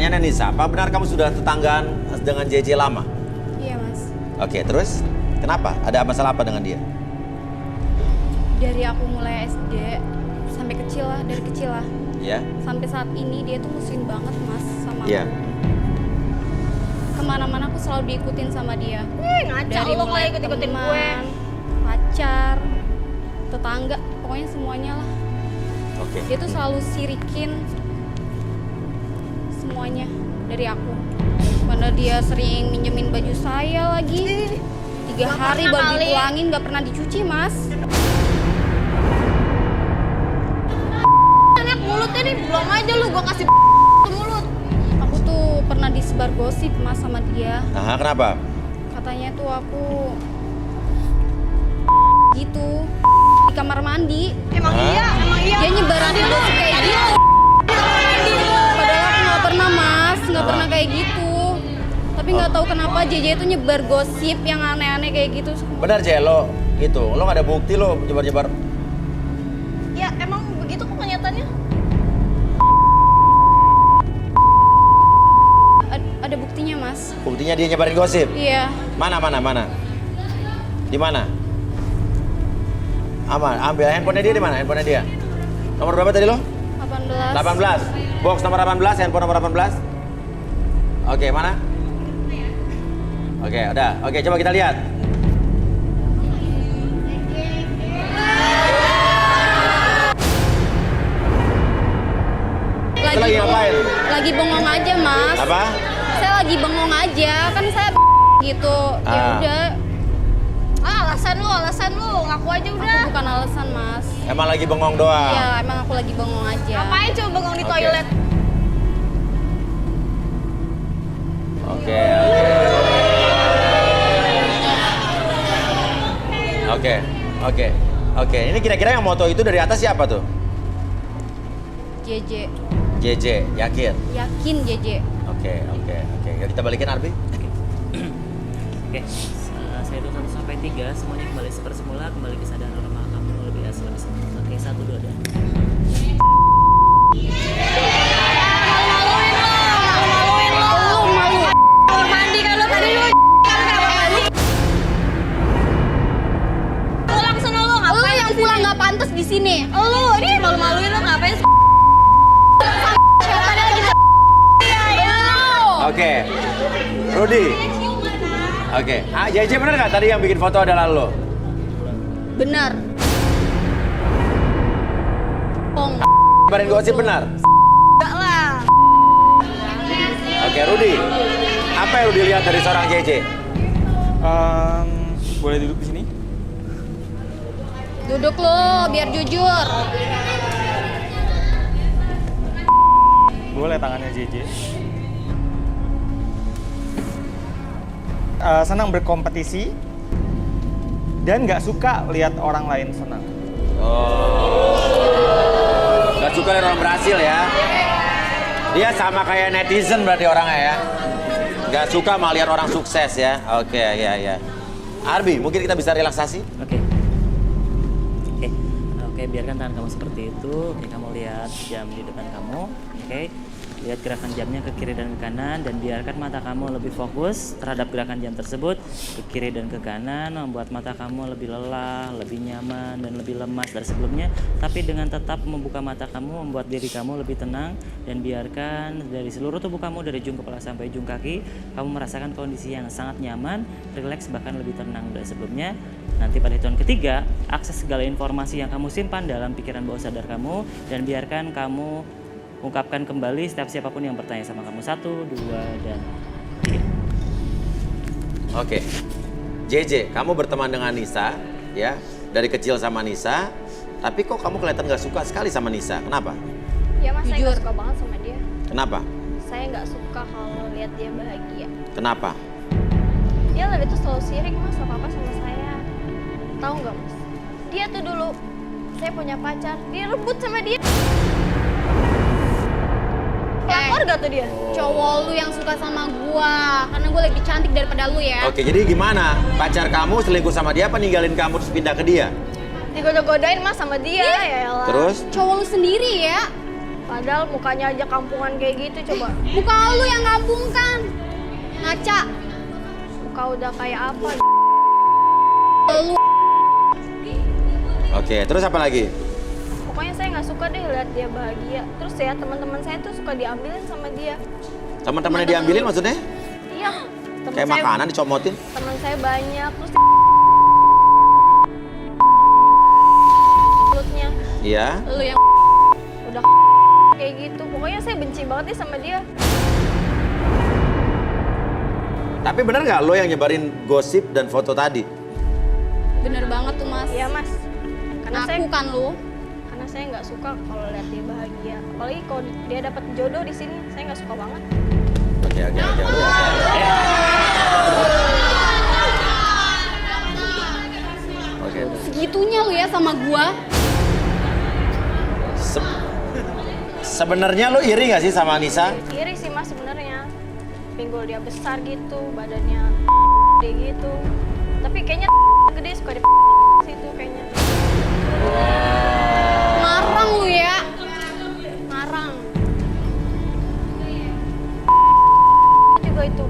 pertanyaannya Nisa, apa benar kamu sudah tetanggaan dengan JJ lama? Iya mas. Oke, terus kenapa? Ada masalah apa dengan dia? Dari aku mulai SD sampai kecil lah, dari kecil lah. Ya. Sampai saat ini dia tuh musuhin banget mas sama Iya. aku. Kemana-mana aku selalu diikutin sama dia. Ngaca Dari lo mulai kayak ikut-ikutin gue. teman, pacar, tetangga, pokoknya semuanya lah. Oke. Dia tuh selalu sirikin semuanya dari aku. Mana dia sering minjemin baju saya lagi. 3 Gak hari pernah baru kali. dipulangin, gak pernah dicuci mas. Anak mulutnya nih, belum aja lu gue kasih ke mulut. Aku tuh pernah disebar gosip mas sama dia. Nah, kenapa? Katanya tuh aku gitu di kamar mandi. Emang iya. Dia nyebaran gosip kayak gitu. Padahal aku nggak pernah mas, nggak pernah kayak gitu. Tapi nggak tahu kenapa JJ itu nyebar gosip yang aneh-aneh kayak gitu. Benar Jay, lo gitu. Lo gak ada bukti lo nyebar-nyebar. Ya emang begitu kok kenyataannya. Ada buktinya mas. Buktinya dia nyebarin gosip. Iya. Mana? Di mana? Aman, ambil handphonenya dia di mana? Handphonenya dia. Nomor berapa tadi lo? 18. 18. Box nomor 18, handphone nomor 18. Oke, mana? Oke, udah. Oke, coba kita lihat. Itu lagi ngapain? Lagi bengong aja mas. Apa? Saya lagi bengong aja, kan saya gitu. Ya Ah. udah, Alasan lu, ngaku aja udah. bukan alasan mas. Emang lagi bengong doang? Iya, emang aku lagi bengong aja. Ngapain coba bengong di Oke. toilet? Oke. Oke. Ini kira-kira yang moto itu dari atas siapa tuh? JJ. JJ, yakin? Yakin JJ. Oke. Yuk kita balikin Arbi. Oke, saya hitung 1 sampai 3, semuanya kembali seperti semula, kembali kesadaran normal kamu lebih asal lebih senang. Oke, 1, 2, dan Malu-maluin lo. Malu. Kamar mandi kan lo tadi lu. Pulang sana lo Lo ngapain? yang pulang nggak pantas di sini. Lu ini malu-maluin lo ngapain? Siapa lagi? Oke. Rudy. Oke. JJ bener nggak tadi yang bikin foto adalah lo? Benar. Pong. Nyebarin gosip benar? Enggak lah. Oke, Rudy. Apa yang Rudy lihat dari seorang JJ? Boleh duduk di sini? Duduk lo, biar jujur. Boleh tangannya JJ. Senang berkompetisi dan nggak suka lihat orang lain senang. Gak suka lihat orang berhasil ya? Dia sama kayak netizen berarti orangnya ya? Gak suka malah lihat orang sukses ya? Oke, ya. Arbi, mungkin kita bisa relaksasi? Oke. Oke, biarkan tangan kamu seperti itu. Oke, kamu lihat jam di depan kamu. Oke. Lihat gerakan jamnya ke kiri dan ke kanan dan biarkan mata kamu lebih fokus terhadap gerakan jam tersebut ke kiri dan ke kanan, membuat mata kamu lebih lelah, lebih nyaman dan lebih lemas dari sebelumnya, tapi dengan tetap membuka mata kamu membuat diri kamu lebih tenang dan biarkan dari seluruh tubuh kamu dari ujung kepala sampai ujung kaki kamu merasakan kondisi yang sangat nyaman, rileks bahkan lebih tenang dari sebelumnya. Nanti pada hitungan ketiga, akses segala informasi yang kamu simpan dalam pikiran bawah sadar kamu dan biarkan kamu ungkapkan kembali setiap siapapun yang bertanya sama kamu. 1, 2, dan 3. Oke. JJ, kamu berteman dengan Nisa, ya, dari kecil sama Nisa, tapi kok kamu kelihatan gak suka sekali sama Nisa? Kenapa? Ya mas, saya Jujur. nggak suka banget sama dia. Kenapa? Saya nggak suka kalau lihat dia bahagia. Kenapa? Dia lah itu selalu sirik mas apa sama saya. Tahu nggak mas? Dia tuh dulu saya punya pacar, dia rebut sama dia. Pelakor gak tuh dia? Cowok lu yang suka sama gua, karena gua lebih cantik daripada lu ya. Oke, jadi gimana? Pacar kamu selingkuh sama dia apa ninggalin kamu terus pindah ke dia? Digoda-godain mas sama dia, ya elah. Terus? Cowok lu sendiri ya. Padahal mukanya aja kampungan kayak gitu coba. Muka lu yang ngambung kan. Ngaca. Muka udah kayak apa? Lu Oke, terus apa lagi? Pokoknya saya nggak suka deh lihat dia bahagia. Terus ya teman-teman saya tuh suka diambilin sama dia. Teman-temannya diambilin maksudnya? Iya. Temen Kayak saya, makanan dicomotin? teman saya banyak terus mulutnya Iya. lu yang udah kayak gitu. Pokoknya saya benci banget nih sama dia. Tapi bener nggak lo yang nyebarin gosip dan foto tadi? bener banget tuh Mas. Iya mas. Karena saya Aku kan lu. karena saya nggak suka kalau lihat dia bahagia. Apalagi kalau dia dapat jodoh di sini, saya nggak suka banget. Oke. Oke. Segitunya lu ya sama gua. Sebenarnya lo iri nggak sih sama Anissa? Iri sih mas sebenarnya. Pinggul dia besar gitu, badannya gede gitu. Tapi kayaknya gede suka di situ kayaknya. Ngarang lu ya. Ngarang. Juga itu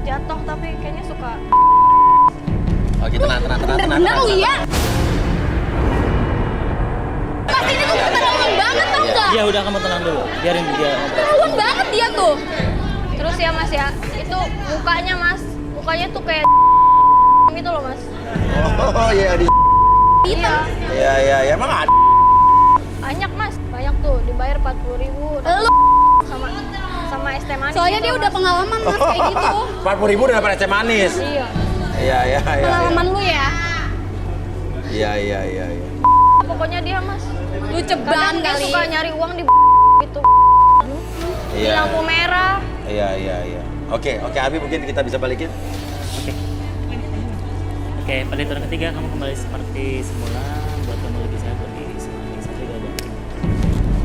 jatuh tapi kayaknya suka. Oke, tenang. Bener-bener lu ya. Mas ini tuh keterlaluan banget tau nggak? Ya udah kamu tenang dulu, biarin dia. Keterlaluan banget dia tuh. Terus ya mas ya, itu mukanya mas, mukanya tuh kayak gitu loh mas. Oh iya, iya, emang ada. Banyak mas, banyak tuh dibayar 40.000 Lu sama es teh manis. soalnya gitu, dia udah Mas. pengalaman Mas kayak gitu. 40.000 udah dapat es teh manis. Iya. Iya. Pengalaman lu ya. Iya. Pokoknya dia mas. Lu ceban Kadang dia kali. suka nyari uang di gitu. Di Iya. lampu merah. Iya. Oke, Abi mungkin kita bisa balikin. Oke, pada turun ketiga kamu kembali seperti semula, buat kamu lebih sehat, lebih semangat. 1, 2, 3.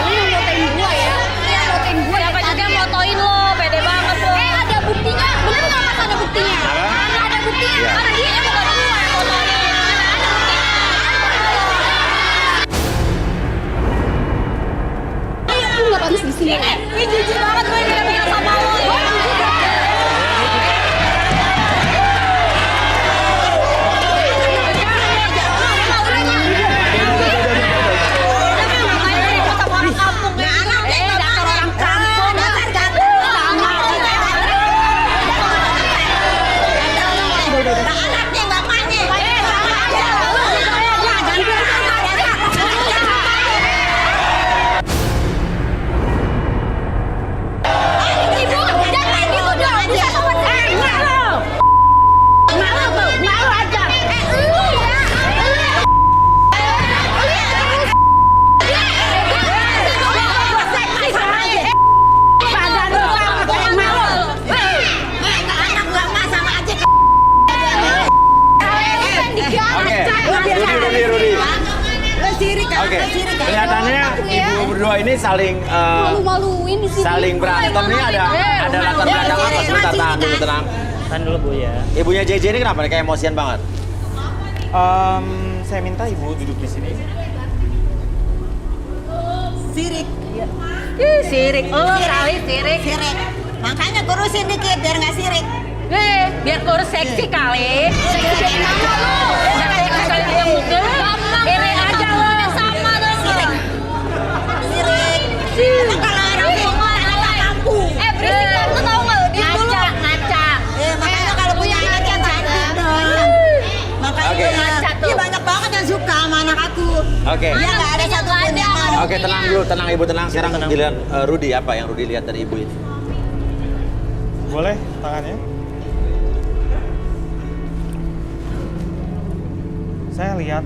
Lu yang motoin gua ya. Lu yang motoin gua. Siapa dari juga tadi ya. motoin lo, pede banget lo. Ada buktinya. Bener nggak Mas ada buktinya? Apa? Ada buktinya. Iya. Mana dia yang motoin gua yang motoin. Aku nggak pantas di sini. Ih jijik banget gue dikata sama lo. Oke, Rudi. Oke, kelihatannya ibu berdua ini saling Malu-maluin di sini. saling berantem nih ada latar belakang apa? Sebentar, tahan dulu, tenang. Tahan dulu Bu ya. Ibunya JJ ini kenapa nih kayak emosian banget? Saya minta ibu duduk di sini. Sirik. Sirik, lo kali sirik. Sirik. Makanya kurusin dikit biar nggak sirik. Biar kurus seksi kali. Seksi nama lu. Ini aja lo. Sama dong. Sirik. Sirik. Kalau orang tua anak kampung. Berisik banget tau gak? Ngaca. Makanya kalau punya anak yang cantik dong. Makanya Oke. dia banyak banget yang suka sama anak aku. Oke. Dia nggak ada satupun yang mau. Oke, tenang dulu, tenang Ibu, tenang. Sekarang giliran Rudi, apa yang Rudi lihat dari Ibu ini? Boleh tangannya? Saya lihat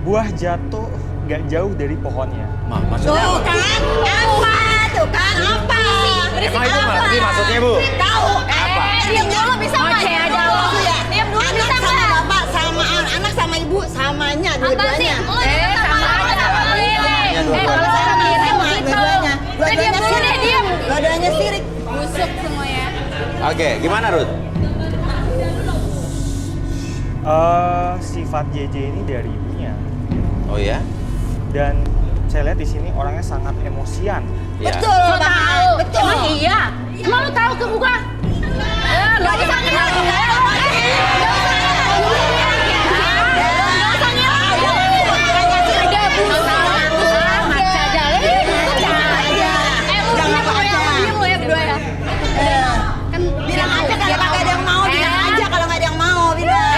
buah jatuh nggak jauh dari pohonnya. Maksudnya Tuh apa? kan? Apa? Tuh kan? Apa? Emang Ibu ngerti maksudnya, Bu? Tahu? Apa? Diam dulu bisa nggak? Oke aja lo. Diam dulu bisa nggak? Sama bapak, sama anak, sama ibu, samanya dua-duanya. Sama aja sama Iya, dua-duanya. kalau saya mirip Sama gitu. dua-duanya. Diam dulu deh, diam. Dua-duanya sirik. Busuk semuanya. Oke, gimana Ruth? Sifat JJ ini dari ibunya. Oh ya? Dan saya lihat di sini orangnya sangat emosian. Ya. Betul, Bang. Betul. Emang iya? Emang lu tahu ke muka? Ya, lu usah ngaku. Bilang aja kalau kagak ada yang mau, bilang aja kalau nggak ada yang mau, bilang.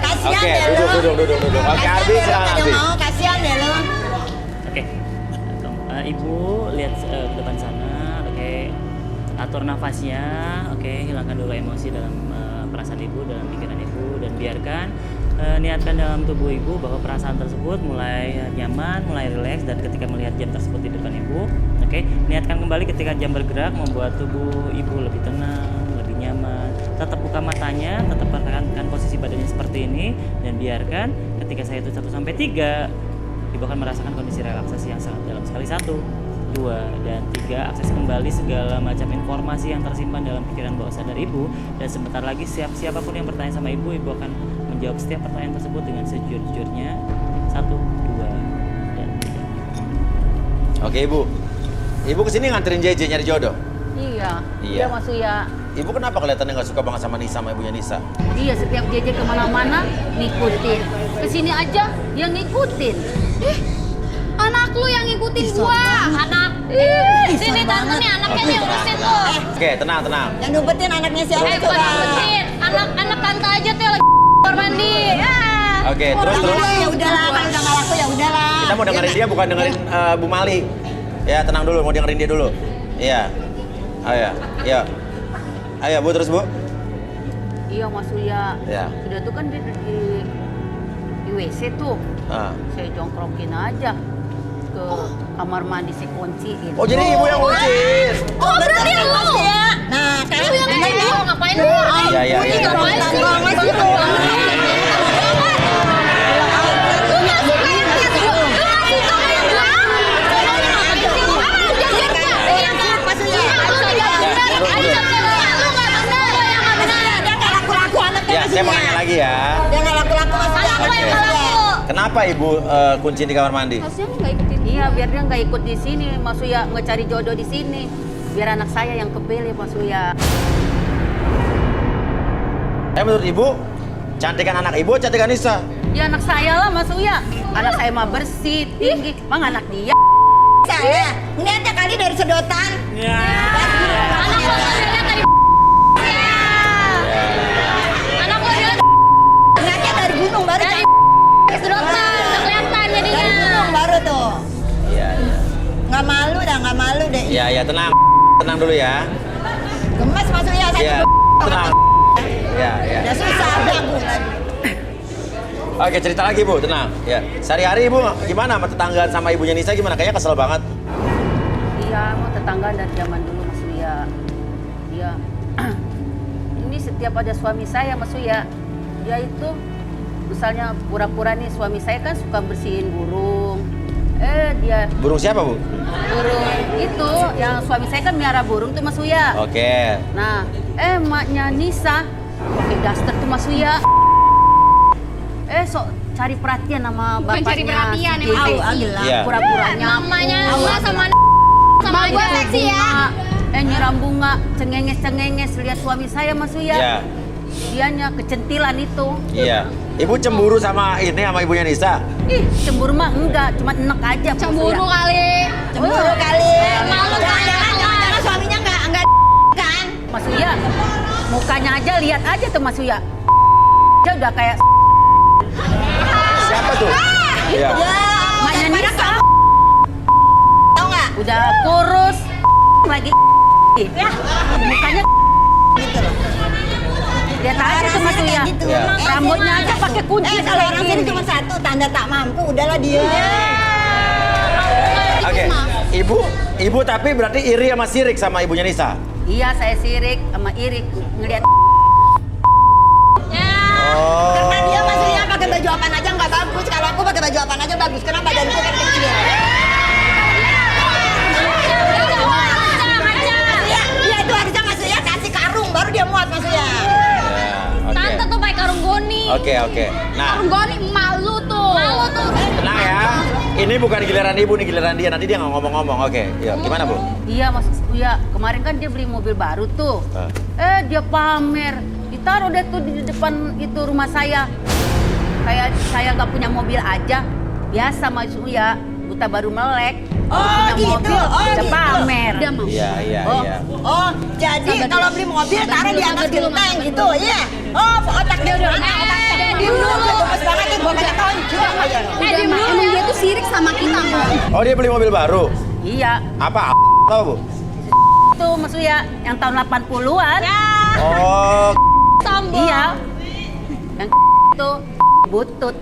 Kasihan Oke, deh lu. duduk. Oke, Arbi silakan Kasihan deh lu, nggak ada Arbi. yang mau, kasihan deh lu. Oke. Ibu lihat ke depan sana. Oke. Atur nafasnya. Oke, hilangkan dulu emosi dalam perasaan ibu, dalam pikiran ibu, dan biarkan niatkan dalam tubuh ibu bahwa perasaan tersebut mulai nyaman, mulai rileks, dan ketika melihat jam tersebut di depan ibu, oke, niatkan kembali ketika jam bergerak membuat tubuh ibu lebih tenang, lebih nyaman. Tetap buka matanya, tetap pertahankan posisi badannya seperti ini, dan biarkan ketika saya hitung 1 sampai 3, ibu akan merasakan kondisi relaksasi yang sangat dalam sekali. 1, 2, dan 3, akses kembali segala macam informasi yang tersimpan dalam pikiran bawah sadar ibu, dan sebentar lagi siapapun yang bertanya sama ibu akan menjawab setiap pertanyaan tersebut dengan sejujurnya. 1, 2, dan 3. Oke, Ibu. Ibu kesini nganterin JJ nyari jodoh? Iya, Iya. iya Mas Uya. Ibu kenapa kelihatannya nggak suka banget sama Nisa, sama ibunya Nisa? Iya, setiap JJ kemana-mana ngikutin. Kesini aja yang ngikutin. Anak lu yang ngikutin gua. Anak. Sini tante nih anaknya nih urusin tuh. Oke, tenang. Yang numpetin anaknya siapa Bukan coba? urusin. Anak tante aja tuh yang lagi kamar mandi. Oke, terus. Ya udahlah, kalau udah nggak laku ya udahlah. Kita mau dengerin dia, bukan dengerin Bu Mali. Ya, tenang dulu, mau dengerin dia dulu. Iya. Ayo. Ayo, Bu, terus Bu. Iya Mas Uya. Ya. Udah tuh kan di WC tuh. Ah. Saya jongkrokin aja ke kamar mandi, saya kunciin. Oh, jadi Ibu yang kuncin. Oh, berarti lu. Nah, kan Lu yang ngapain lu? Iya. Ngapain sih? Mas itu. Ya, saya mau nanya lagi ya. Dia nggak laku-laku Mas Uya. Kenapa Ibu kuncin di kamar mandi? Harusnya lu nggak ikutin. Iya, biar dia nggak ikut di sini, Mas Uya, nggak cari jodoh di sini. Biar anak saya yang kepilih, Mas Uya. Menurut Ibu, cantikan anak Ibu, cantikan Nisa? Ya anak saya lah Mas Uya. Anak saya mah bersih, tinggi. Mang anak dia. Saya niatnya kali dari sedotan. Anak lo lihat tadi. Anak lo lihat Niatnya dari gunung baru. dari sedotan, nggak kelihatan Dari jadinya. gunung baru tuh. Iya. Nggak malu deh. Iya, tenang. Tenang dulu ya. Gemes Mas Uya. Iya, tenang. Iya. Udah susah, belagu lagi. Oke, cerita lagi Bu, tenang. Ya, sehari-hari Ibu gimana sama tetangga sama ibunya Nisa gimana? Kayaknya kesel banget. Iya, mau tetangga dari zaman dulu Mas Uya. Iya. Ini setiap ada suami saya Mas Uya, dia itu misalnya pura-pura nih suami saya kan suka bersihin burung. Dia Burung siapa Bu? burung itu yang suami saya kan miara burung tuh Mas Uya. Oke. Nah, emaknya Nisa pakai daster tuh Mas Uya. Sok cari perhatian sama Bukan bapaknya. cari perhatian, si emang JJ. seksi. Iya. Pura-puranya. Namanya gua sama Sama gua seksi ya. Nyiram bunga, cengenges lihat suami saya Mas Uya. Iya. Dianya kecentilan itu. Iya. Ibu cemburu sama ibunya Nisa? Ih, cemburu mah enggak, cuma enek aja Mas Cemburu Uya. kali. Cemburu kali. Malu kan? Jangan suaminya nggak kan? Mas Uya, mukanya aja lihat aja tuh Mas Uya. Dia udah kayak Siapa tuh? Iya. Ya, maknya Nisa. Tahu nggak? Udah kurus lagi. Ya, mukanya Gitu loh. lihat aja tuh Mas Uya. Gitu. Iya. Rambutnya aja pakai kunci Kalau kayak orang sini gini. cuma satu, tanda tak mampu, udahlah dia. Oke. Ibu tapi berarti iri sama sirik sama ibunya Nisa? Iya, saya sirik sama irik ngelihat. Oh. Karena dia maksudnya pakai baju apaan aja nggak bagus. Kalau aku pakai baju apaan aja bagus. Karena badanku kan kecil. Iya itu harusnya maksudnya kasih karung baru dia muat maksudnya. Oke. Nah, Enggak nih malu tuh. Malu tuh. tenang ya. Ini bukan giliran ibu, nih giliran dia. Nanti dia nggak ngomong-ngomong. Oke, yuk. Gimana, Bu? Iya Mas Uya, kemarin kan dia beli mobil baru tuh. Dia pamer, ditaruh deh tuh di depan itu rumah saya. Kayak saya nggak punya mobil aja. Biasa Mas Uya, buta baru melek. Punya gitu, mobil, udah gitu. pamer. Udah mau. Iya. Oh, jadi kalau beli mobil taruh di atas genteng gitu, iya. Oh, otak dia udah. Diem dulu. Gemes banget nih, gua banyak tonjol. Udah mau. Emang dia tuh sirik sama kita, Mbak. Oh, dia beli mobil baru. Iya, Apa? Tahu, Bu? itu Mas Uya yang tahun 80-an. Oh, Sombong. Iya. Yang itu butut.